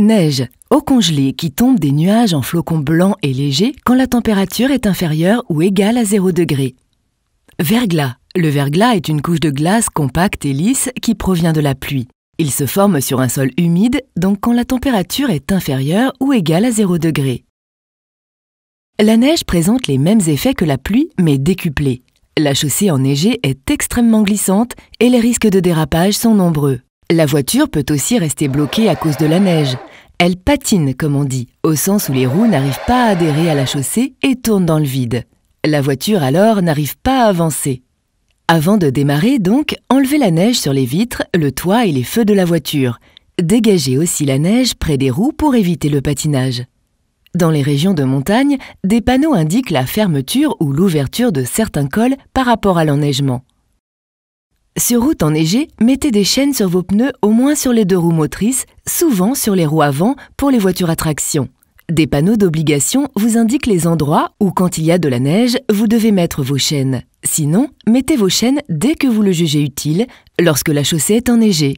Neige, eau congelée qui tombe des nuages en flocons blancs et légers quand la température est inférieure ou égale à 0 degré. Verglas. Le verglas est une couche de glace compacte et lisse qui provient de la pluie. Il se forme sur un sol humide, donc quand la température est inférieure ou égale à 0 degré. La neige présente les mêmes effets que la pluie, mais décuplés. La chaussée enneigée est extrêmement glissante et les risques de dérapage sont nombreux. La voiture peut aussi rester bloquée à cause de la neige. Elle patine, comme on dit, au sens où les roues n'arrivent pas à adhérer à la chaussée et tournent dans le vide. La voiture, alors, n'arrive pas à avancer. Avant de démarrer, donc, enlevez la neige sur les vitres, le toit et les feux de la voiture. Dégagez aussi la neige près des roues pour éviter le patinage. Dans les régions de montagne, des panneaux indiquent la fermeture ou l'ouverture de certains cols par rapport à l'enneigement. Sur route enneigée, mettez des chaînes sur vos pneus au moins sur les 2 roues motrices, souvent sur les roues avant pour les voitures à traction. Des panneaux d'obligation vous indiquent les endroits où, quand il y a de la neige, vous devez mettre vos chaînes. Sinon, mettez vos chaînes dès que vous le jugez utile, lorsque la chaussée est enneigée.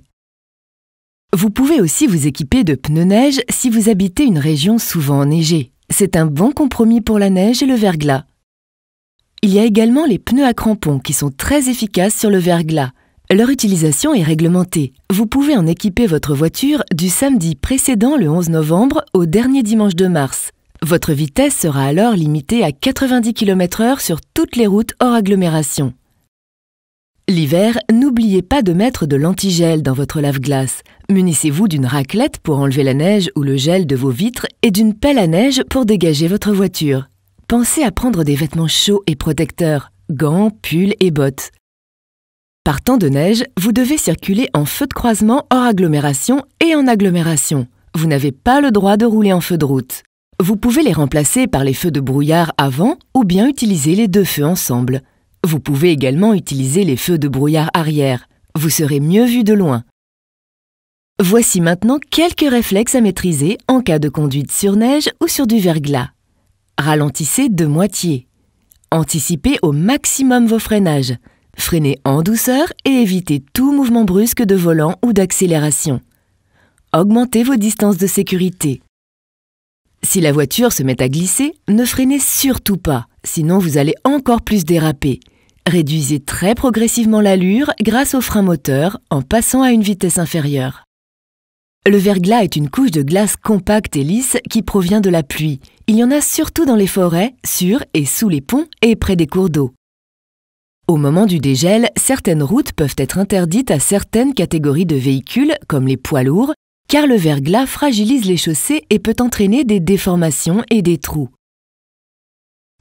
Vous pouvez aussi vous équiper de pneus neige si vous habitez une région souvent enneigée. C'est un bon compromis pour la neige et le verglas. Il y a également les pneus à crampons qui sont très efficaces sur le verglas. Leur utilisation est réglementée. Vous pouvez en équiper votre voiture du samedi précédent le 11 novembre au dernier dimanche de mars. Votre vitesse sera alors limitée à 90 km/h sur toutes les routes hors agglomération. L'hiver, n'oubliez pas de mettre de l'antigel dans votre lave-glace. Munissez-vous d'une raclette pour enlever la neige ou le gel de vos vitres et d'une pelle à neige pour dégager votre voiture. Pensez à prendre des vêtements chauds et protecteurs, gants, pulls et bottes. Par temps de neige, vous devez circuler en feu de croisement hors agglomération et en agglomération. Vous n'avez pas le droit de rouler en feu de route. Vous pouvez les remplacer par les feux de brouillard avant ou bien utiliser les 2 feux ensemble. Vous pouvez également utiliser les feux de brouillard arrière. Vous serez mieux vu de loin. Voici maintenant quelques réflexes à maîtriser en cas de conduite sur neige ou sur du verglas. Ralentissez de moitié. Anticipez au maximum vos freinages. Freinez en douceur et évitez tout mouvement brusque de volant ou d'accélération. Augmentez vos distances de sécurité. Si la voiture se met à glisser, ne freinez surtout pas, sinon vous allez encore plus déraper. Réduisez très progressivement l'allure grâce au frein moteur en passant à une vitesse inférieure. Le verglas est une couche de glace compacte et lisse qui provient de la pluie. Il y en a surtout dans les forêts, sur et sous les ponts et près des cours d'eau. Au moment du dégel, certaines routes peuvent être interdites à certaines catégories de véhicules, comme les poids lourds, car le verglas fragilise les chaussées et peut entraîner des déformations et des trous.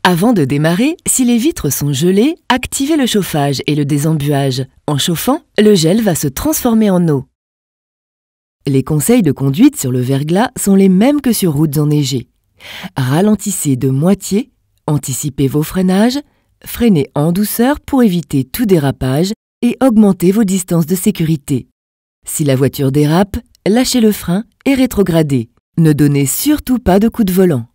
Avant de démarrer, si les vitres sont gelées, activez le chauffage et le désembuage. En chauffant, le gel va se transformer en eau. Les conseils de conduite sur le verglas sont les mêmes que sur routes enneigées. Ralentissez de moitié, anticipez vos freinages, freinez en douceur pour éviter tout dérapage et augmentez vos distances de sécurité. Si la voiture dérape, lâchez le frein et rétrogradez. Ne donnez surtout pas de coup de volant.